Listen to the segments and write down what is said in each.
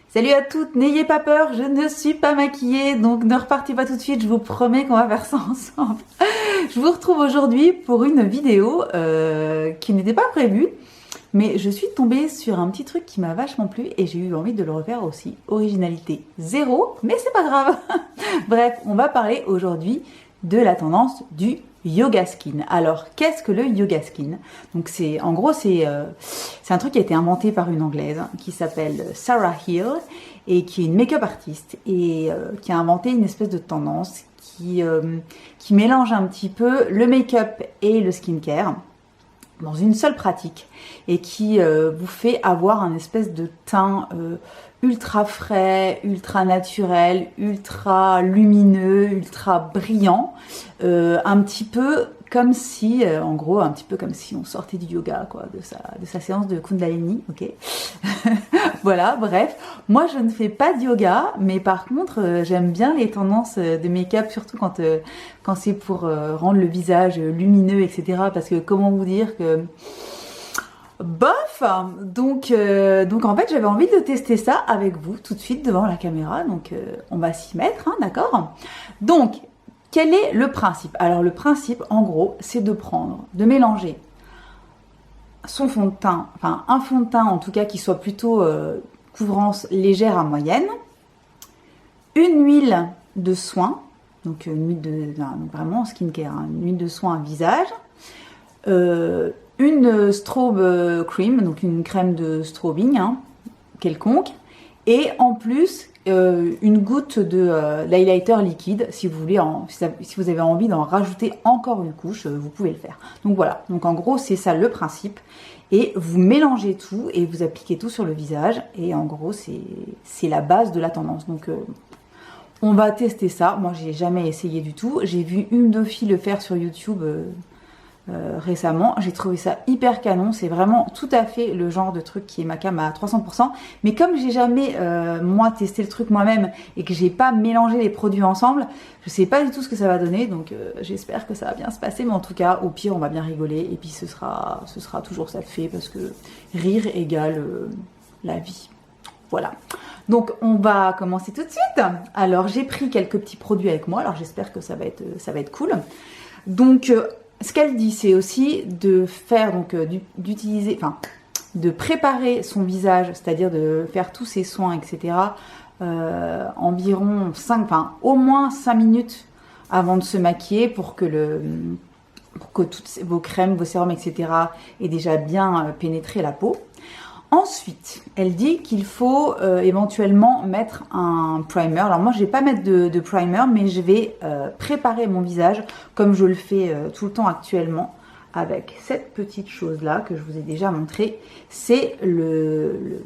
Salut à toutes, n'ayez pas peur, je ne suis pas maquillée, donc ne repartez pas tout de suite, je vous promets qu'on va faire ça ensemble. Je vous retrouve aujourd'hui pour une vidéo qui n'était pas prévue, mais je suis tombée sur un petit truc qui m'a vachement plu et j'ai eu envie de le refaire aussi. Originalité zéro, mais c'est pas grave. Bref, on va parler aujourd'hui de la tendance du yoga skin. Alors, qu'est-ce que le yoga skin? Donc, en gros, c'est un truc qui a été inventé par une Anglaise qui s'appelle Sarah Hill et qui est une make-up artiste et qui a inventé une espèce de tendance qui mélange un petit peu le make-up et le skincare dans une seule pratique et qui vous fait avoir un espèce de teint ultra frais, ultra naturel, ultra lumineux, ultra brillant, un petit peu comme si, en gros, un petit peu comme si on sortait du yoga, quoi, de sa séance de Kundalini, ok. Voilà, bref. Moi, je ne fais pas de yoga, mais par contre, j'aime bien les tendances de make-up, surtout quand c'est pour rendre le visage lumineux, etc. Parce que comment vous dire que bof, donc en fait j'avais envie de tester ça avec vous tout de suite devant la caméra, donc on va s'y mettre, hein, d'accord? Donc quel est le principe? Alors le principe en gros c'est de mélanger son fond de teint, enfin un fond de teint en tout cas qui soit plutôt couvrance légère à moyenne, une huile de soin, donc une huile donc vraiment skincare, hein, une huile de soin à visage, une strobe cream, donc une crème de strobing hein, quelconque, et en plus une goutte de d'highlighter liquide si vous voulez, si vous avez envie d'en rajouter encore une couche, vous pouvez le faire. Donc voilà, donc en gros c'est ça le principe, et vous mélangez tout et vous appliquez tout sur le visage, et en gros c'est la base de la tendance. Donc on va tester ça. Moi j'ai jamais essayé du tout, j'ai vu une ou deux filles le faire sur YouTube récemment, j'ai trouvé ça hyper canon, c'est vraiment tout à fait le genre de truc qui est ma cam à 300%, mais comme j'ai jamais moi testé le truc moi-même et que j'ai pas mélangé les produits ensemble, je sais pas du tout ce que ça va donner, donc j'espère que ça va bien se passer, mais en tout cas au pire on va bien rigoler, et puis ce sera toujours ça de fait, parce que rire égale la vie. Voilà, donc on va commencer tout de suite. Alors j'ai pris quelques petits produits avec moi, alors j'espère que ça va être cool. Donc ce qu'elle dit, c'est aussi de faire, donc d'utiliser, enfin, de préparer son visage, c'est-à-dire de faire tous ses soins, etc. Environ au moins 5 minutes avant de se maquiller pour que toutes vos crèmes, vos sérums, etc. aient déjà bien pénétré la peau. Ensuite, elle dit qu'il faut éventuellement mettre un primer. Alors moi, je vais pas mettre de primer, mais je vais préparer mon visage comme je le fais tout le temps actuellement avec cette petite chose-là que je vous ai déjà montré. C'est le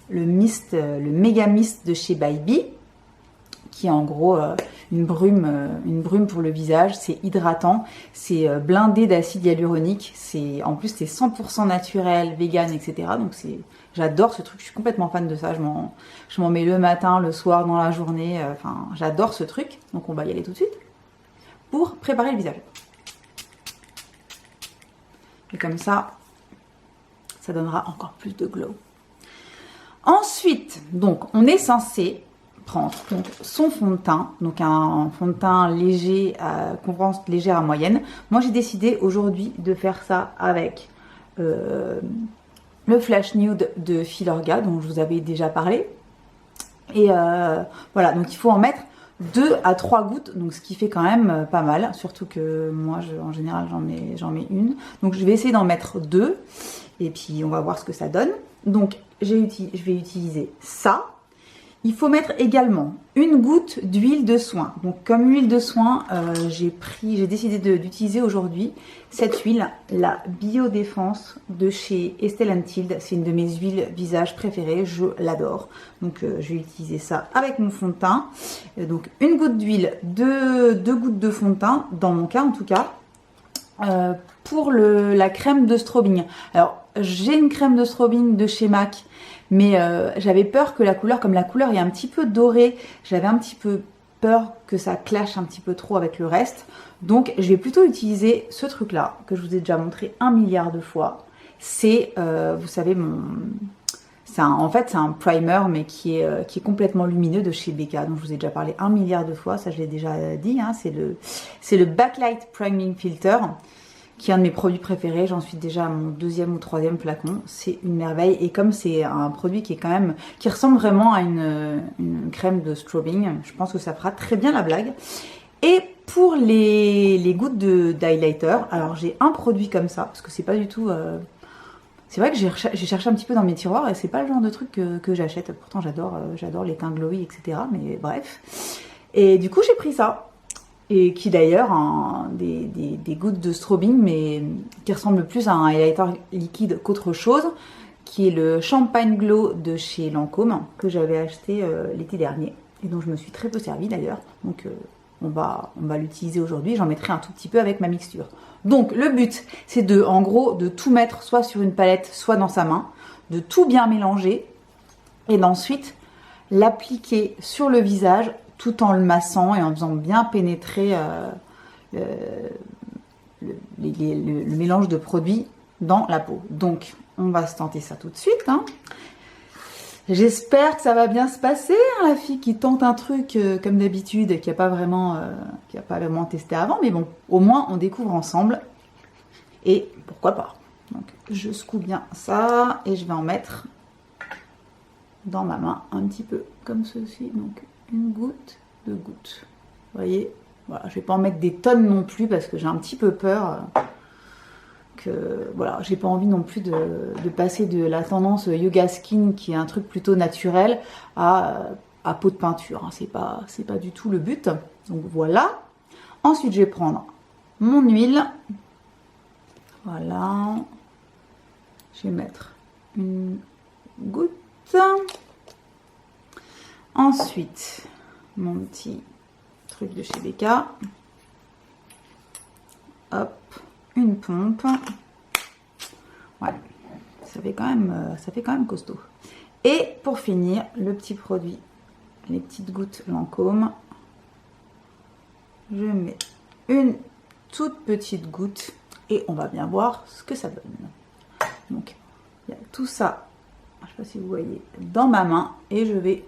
mist, le méga mist de chez By Bee, qui est en gros une brume pour le visage. C'est hydratant, c'est blindé d'acide hyaluronique, en plus c'est 100% naturel, vegan, etc. Donc j'adore ce truc, je suis complètement fan de ça, je m'en mets le matin, le soir, dans la journée, enfin j'adore ce truc. Donc on va y aller tout de suite pour préparer le visage. Et comme ça donnera encore plus de glow. Ensuite, donc on est censé prendre donc son fond de teint, donc un fond de teint léger, couvrance légère à moyenne. Moi j'ai décidé aujourd'hui de faire ça avec le Flash Nude de Filorga, dont je vous avais déjà parlé. Et voilà, donc il faut en mettre 2 à 3 gouttes, donc ce qui fait quand même pas mal, surtout que moi en général j'en mets une. Donc je vais essayer d'en mettre 2 et puis on va voir ce que ça donne. Donc je vais utiliser ça. Il faut mettre également une goutte d'huile de soin. Donc comme huile de soin, j'ai décidé d'utiliser aujourd'hui cette huile, la Biodéfense de chez Estée Tilde. C'est une de mes huiles visage préférées, je l'adore. Donc je vais utiliser ça avec mon fond de teint. Donc une goutte d'huile, 2 gouttes de fond de teint, dans mon cas en tout cas. Pour la crème de strobing. Alors j'ai une crème de strobing de chez MAC, mais j'avais peur que comme la couleur est un petit peu dorée, j'avais un petit peu peur que ça clash un petit peu trop avec le reste. Donc je vais plutôt utiliser ce truc là que je vous ai déjà montré 1 milliard de fois. C'est, vous savez, En fait, c'est un primer, mais qui est complètement lumineux de chez Becca, dont je vous ai déjà parlé 1 milliard de fois, ça je l'ai déjà dit, hein, c'est le Backlight Priming Filter, qui est un de mes produits préférés. J'en suis déjà à mon 2e ou 3e flacon. C'est une merveille. Et comme c'est un produit qui est quand même, qui ressemble vraiment à une crème de strobing, je pense que ça fera très bien la blague. Et pour les gouttes d'highlighter, alors j'ai un produit comme ça, parce que c'est pas du tout... c'est vrai que j'ai cherché un petit peu dans mes tiroirs et c'est pas le genre de truc que j'achète. Pourtant j'adore les teints glowy, etc. Mais bref. Et du coup j'ai pris ça. Et qui d'ailleurs a des gouttes de strobing, mais qui ressemble plus à un highlighter liquide qu'autre chose, qui est le Champagne Glow de chez Lancôme, que j'avais acheté l'été dernier, et dont je me suis très peu servi d'ailleurs. Donc on va l'utiliser aujourd'hui, j'en mettrai un tout petit peu avec ma mixture. Donc le but, c'est en gros, de tout mettre soit sur une palette, soit dans sa main, de tout bien mélanger, et d'ensuite l'appliquer sur le visage, tout en le massant et en faisant bien pénétrer le mélange de produits dans la peau. Donc, on va se tenter ça tout de suite. Hein. J'espère que ça va bien se passer. Hein, la fille qui tente un truc comme d'habitude, qui n'a pas vraiment testé avant. Mais bon, au moins, on découvre ensemble. Et pourquoi pas. Donc, je secoue bien ça et je vais en mettre dans ma main un petit peu comme ceci. Donc, une goutte, 2 gouttes. Vous voyez, voilà, je vais pas en mettre des tonnes non plus parce que j'ai un petit peu peur que, voilà, j'ai pas envie non plus de passer de la tendance yoga skin qui est un truc plutôt naturel à peau de peinture. Hein. C'est pas du tout le but. Donc voilà. Ensuite, je vais prendre mon huile. Voilà. Je vais mettre une goutte. Ensuite, mon petit truc de chez Becca. Hop, une pompe. Ouais, ça fait quand même costaud. Et pour finir, le petit produit, les petites gouttes Lancôme. Je mets une toute petite goutte et on va bien voir ce que ça donne. Donc, il y a tout ça, je ne sais pas si vous voyez, dans ma main et je vais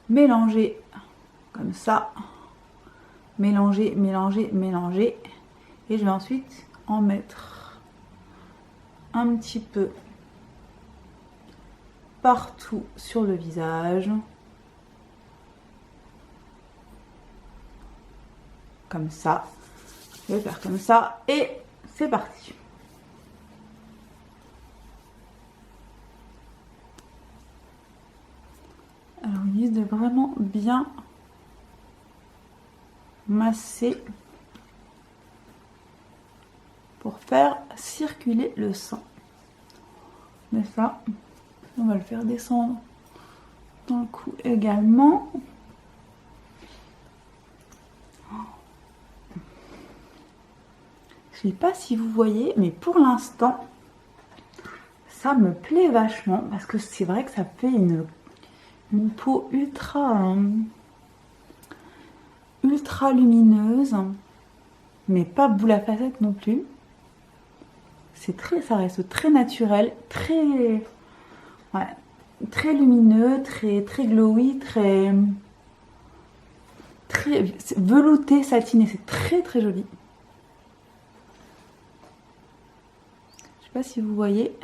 mélanger comme ça, mélanger, et je vais ensuite en mettre un petit peu partout sur le visage, comme ça. Je vais faire comme ça et c'est parti. Alors, il est de vraiment bien masser pour faire circuler le sang. Mais ça, on va le faire descendre dans le cou également. Je ne sais pas si vous voyez, mais pour l'instant, ça me plaît vachement parce que c'est vrai que ça fait une peau ultra lumineuse, mais pas boule à facettes non plus. Ça reste très naturel, très lumineux, très glowy, très velouté, satiné. C'est très joli. Je sais pas si vous voyez.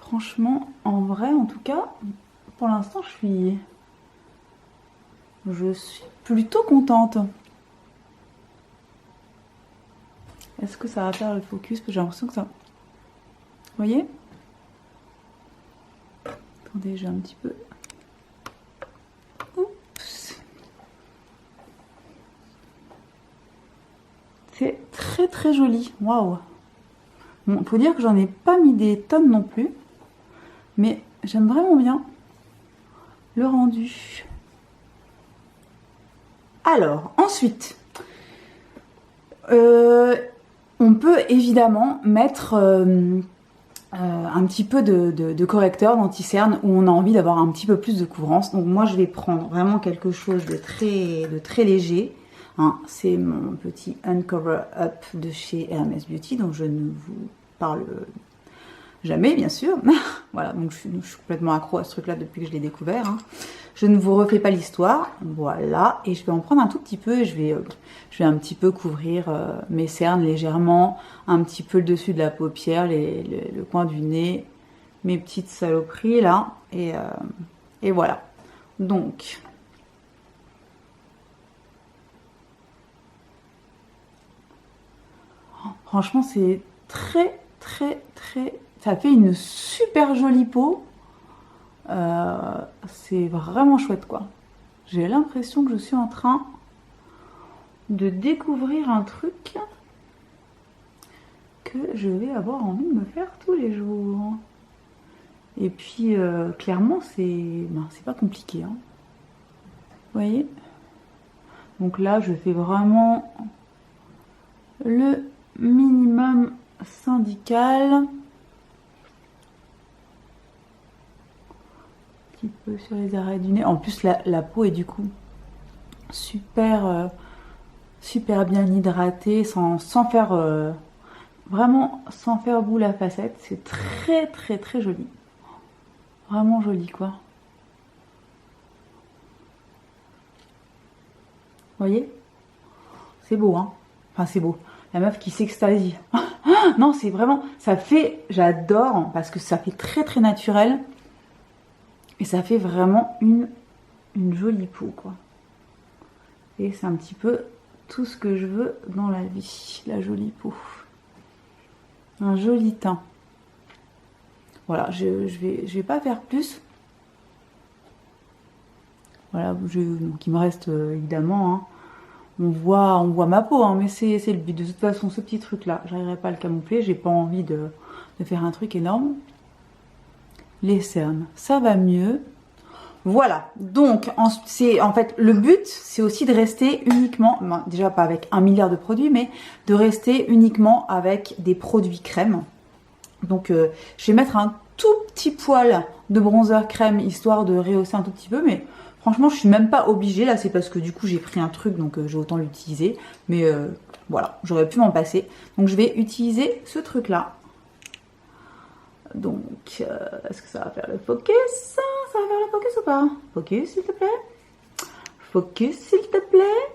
Franchement, en vrai, en tout cas, pour l'instant, je suis plutôt contente. Est-ce que ça va faire le focus? Parce que j'ai l'impression que ça... Vous voyez? Attendez, j'ai un petit peu... Oups. C'est très joli. Waouh! Bon, faut dire que j'en ai pas mis des tonnes non plus. Mais j'aime vraiment bien le rendu. Alors, ensuite... on peut évidemment mettre un petit peu de correcteur d'anti-cerne où on a envie d'avoir un petit peu plus de couvrance. Donc moi je vais prendre vraiment quelque chose de très léger. Hein. C'est mon petit Uncover Up de chez Hermès Beauty dont je ne vous parle Jamais, bien sûr. Voilà, donc je suis complètement accro à ce truc-là depuis que je l'ai découvert. Hein. Je ne vous refais pas l'histoire. Voilà, et je vais en prendre un tout petit peu et je vais un petit peu couvrir mes cernes légèrement, un petit peu le dessus de la paupière, le coin du nez, mes petites saloperies là, et voilà. Donc, franchement, c'est très, très, très... Ça fait une super jolie peau. C'est vraiment chouette, quoi. J'ai l'impression que je suis en train de découvrir un truc que je vais avoir envie de me faire tous les jours. Et puis, clairement, c'est pas compliqué. Hein. Vous voyez? Donc là, je fais vraiment le minimum syndical. Un petit peu sur les arrêts du nez. En plus, la peau est du coup super, super bien hydratée, sans faire... vraiment sans faire boule à facettes. C'est très, très, très joli. Vraiment joli, quoi. Vous voyez? C'est beau, hein? Enfin, c'est beau. La meuf qui s'extasie. Non, c'est vraiment... Ça fait... J'adore, parce que ça fait très, très naturel. Et ça fait vraiment une jolie peau, quoi. Et c'est un petit peu tout ce que je veux dans la vie. La jolie peau. Un joli teint. Voilà, je vais pas faire plus. Voilà, donc il me reste évidemment... Hein, on voit ma peau, hein, mais c'est le but. De toute façon, ce petit truc-là, j'arriverai pas à le camoufler. J'ai pas envie de faire un truc énorme. Les cernes, ça va mieux. Voilà. Donc, en fait, le but, c'est aussi de rester uniquement, déjà pas avec 1 milliard de produits, mais de rester uniquement avec des produits crème. Donc, je vais mettre un tout petit poil de bronzer crème, histoire de rehausser un tout petit peu, mais... Franchement, je suis même pas obligée, là, c'est parce que du coup, j'ai pris un truc, donc j'ai autant l'utiliser. Mais voilà, j'aurais pu m'en passer. Donc, je vais utiliser ce truc-là. Donc, est-ce que ça va faire le focus? Ça va faire le focus ou pas? Focus, s'il te plaît. Focus, s'il te plaît.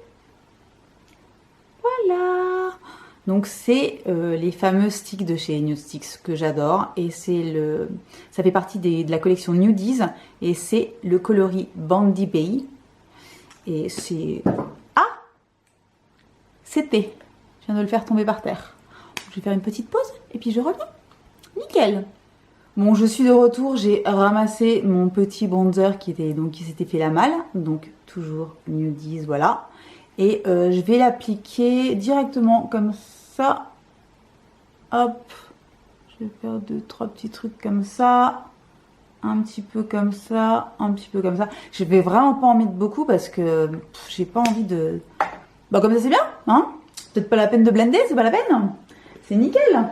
Voilà. Donc c'est les fameux sticks de chez Nude Sticks que j'adore et ça fait partie de la collection Nudies et c'est le coloris Bandy Bay et c'est... Ah! C'était. Je viens de le faire tomber par terre. Je vais faire une petite pause et puis je reviens. Nickel. Bon, je suis de retour, j'ai ramassé mon petit bronzer qui s'était fait la malle, donc toujours Nudies, voilà. Et je vais l'appliquer directement comme ça. Hop. Je vais faire 2-3 petits trucs comme ça. Un petit peu comme ça. Un petit peu comme ça. Je vais vraiment pas en mettre beaucoup parce que j'ai pas envie de... Bah comme ça c'est bien, hein. Peut-être pas la peine de blender, c'est pas la peine. C'est nickel.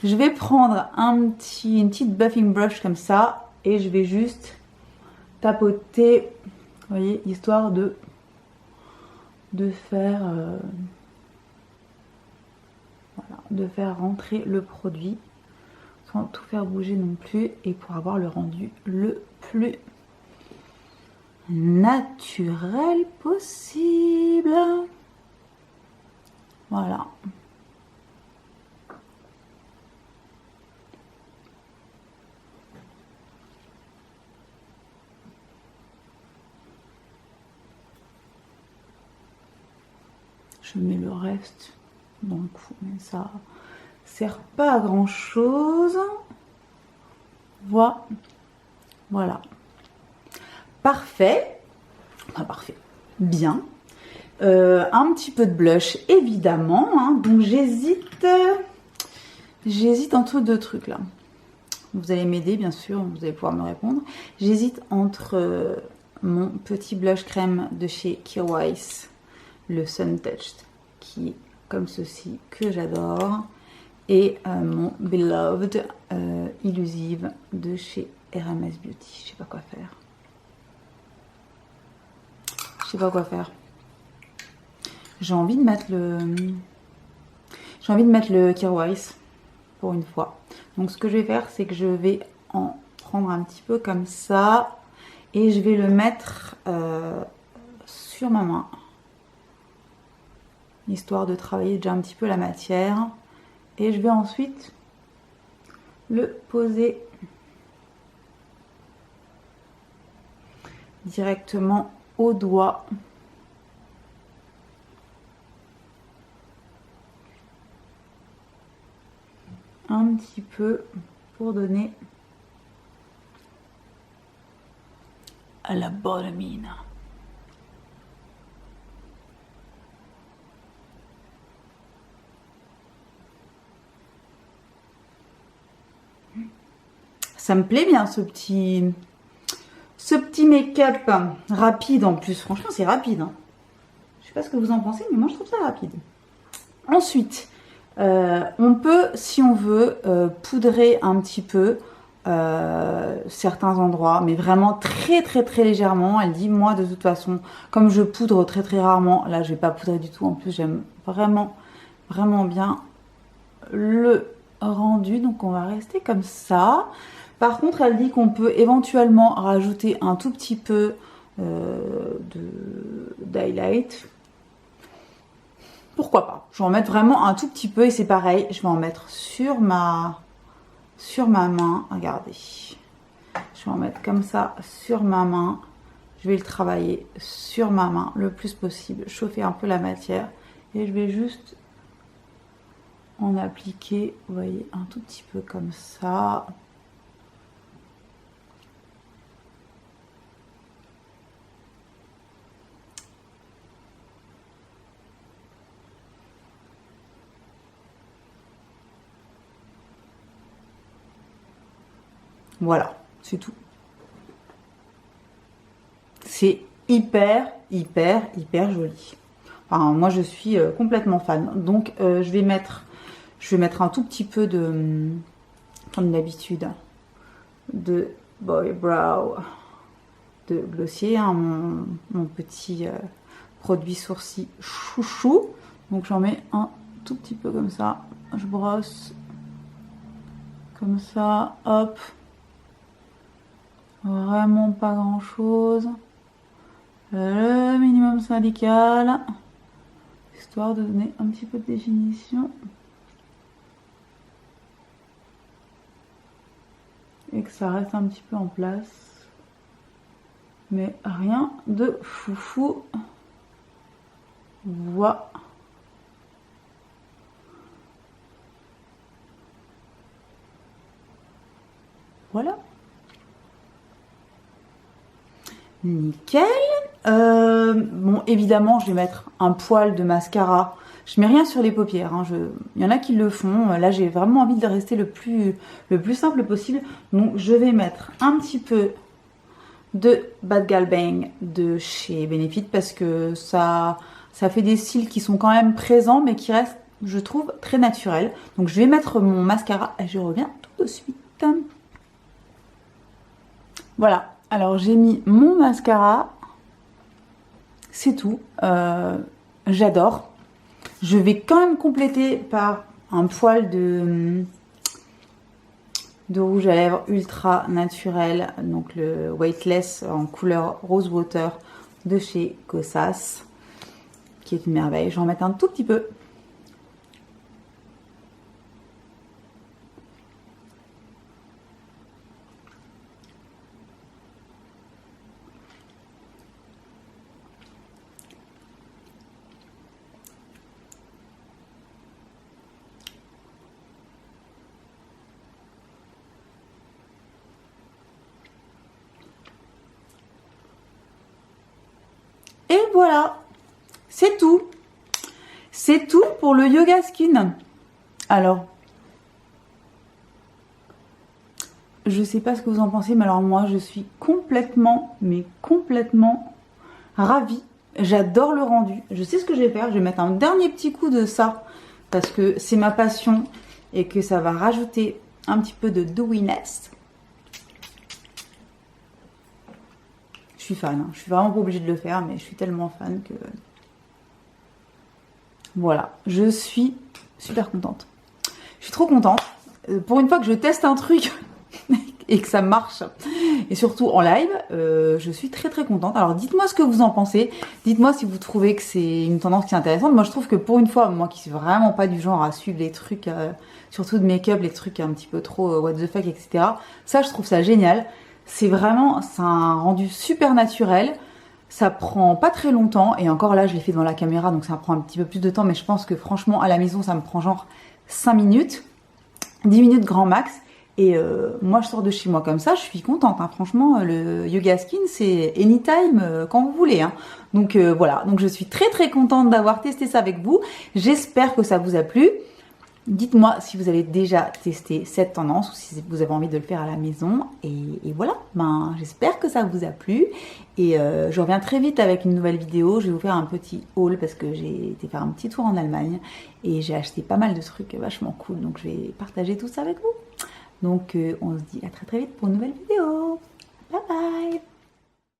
Je vais prendre une petite buffing brush comme ça. Et je vais juste tapoter. Vous voyez, histoire de faire voilà, de faire rentrer le produit sans tout faire bouger non plus et pour avoir le rendu le plus naturel possible. Voilà. Je mets le reste dans le cou, mais ça sert pas à grand chose. Voilà. Parfait. Enfin, parfait. Bien. Un petit peu de blush, évidemment. Hein. Donc, j'hésite entre 2 trucs, là. Vous allez m'aider, bien sûr. Vous allez pouvoir me répondre. J'hésite entre mon petit blush crème de chez Kjaer Weis, le Sun Touched, qui est comme ceci, que j'adore, et mon Beloved Illusive de chez RMS Beauty. Je sais pas quoi faire. J'ai envie de mettre le Kjaer Weis pour une fois. Donc ce que je vais faire, c'est que je vais en prendre un petit peu comme ça et je vais le mettre sur ma main, histoire de travailler déjà un petit peu la matière. Et je vais ensuite le poser directement au doigt. Un petit peu pour donner à la bonne mine. Ça me plaît bien ce petit make-up rapide en plus. Franchement, c'est rapide. Hein. Je sais pas ce que vous en pensez, mais moi je trouve ça rapide. Ensuite, on peut, si on veut, poudrer un petit peu certains endroits, mais vraiment très légèrement. Elle dit, moi de toute façon, comme je poudre très rarement, là je vais pas poudrer du tout. En plus, j'aime vraiment bien le rendu. Donc on va rester comme ça. Par contre, elle dit qu'on peut éventuellement rajouter un tout petit peu d'highlight. Pourquoi pas? Je vais en mettre vraiment un tout petit peu et c'est pareil, je vais en mettre sur ma main. Regardez. Je vais en mettre comme ça sur ma main. Je vais le travailler sur ma main le plus possible. Chauffer un peu la matière et je vais juste en appliquer, vous voyez, un tout petit peu comme ça. Voilà, c'est tout. C'est hyper joli. Enfin, moi, je suis complètement fan. Donc, je vais mettre un tout petit peu de, comme d'habitude, de Boy Brow, de Glossier, hein, mon petit produit sourcil chouchou. Donc, j'en mets un tout petit peu comme ça. Je brosse comme ça, hop. Vraiment pas grand chose. Le minimum syndical, histoire de donner un petit peu de définition et que ça reste un petit peu en place, mais rien de foufou. Voilà. Nickel. Bon, évidemment, je vais mettre un poil de mascara. Je mets rien sur les paupières. Hein. Il y en a qui le font. Là, j'ai vraiment envie de rester le plus simple possible. Donc, je vais mettre un petit peu de Bad Gal Bang de chez Benefit parce que ça fait des cils qui sont quand même présents, mais qui restent, je trouve, très naturels. Donc, je vais mettre mon mascara et je reviens tout de suite. Voilà. Alors j'ai mis mon mascara, c'est tout, j'adore. Je vais quand même compléter par un poil de rouge à lèvres ultra naturel, donc le Weightless en couleur Rose Water de chez Kosas, qui est une merveille. Je vais en mettre un tout petit peu. Et voilà, c'est tout. C'est tout pour le Yoga Skin. Alors, je sais pas ce que vous en pensez, mais alors moi, je suis complètement ravie. J'adore le rendu. Je sais ce que je vais faire. Je vais mettre un dernier petit coup de ça parce que c'est ma passion et que ça va rajouter un petit peu de dewiness. Je suis fan. Hein. Je suis vraiment pas obligée de le faire, mais je suis tellement fan que... Voilà. Je suis super contente. Je suis trop contente. pour une fois que je teste un truc et que ça marche, et surtout en live, je suis très très contente. Alors dites-moi ce que vous en pensez, dites-moi si vous trouvez que c'est une tendance qui est intéressante. Moi je trouve que pour une fois, moi qui suis vraiment pas du genre à suivre les trucs, surtout de make-up, les trucs un petit peu trop what the fuck, etc. Ça je trouve ça génial, c'est un rendu super naturel, ça prend pas très longtemps, et encore là je l'ai fait devant la caméra donc ça prend un petit peu plus de temps, mais je pense que franchement à la maison ça me prend genre 5 minutes, 10 minutes grand max. Et moi je sors de chez moi comme ça, je suis contente, hein. Franchement le Yoga Skin c'est anytime quand vous voulez, hein. Donc voilà, donc je suis très très contente d'avoir testé ça avec vous, j'espère que ça vous a plu. Dites-moi si vous avez déjà testé cette tendance ou si vous avez envie de le faire à la maison. Et voilà, ben, j'espère que ça vous a plu. Et je reviens très vite avec une nouvelle vidéo. Je vais vous faire un petit haul parce que j'ai été faire un petit tour en Allemagne. Et j'ai acheté pas mal de trucs vachement cool. Donc je vais partager tout ça avec vous. Donc on se dit à très très vite pour une nouvelle vidéo. Bye bye!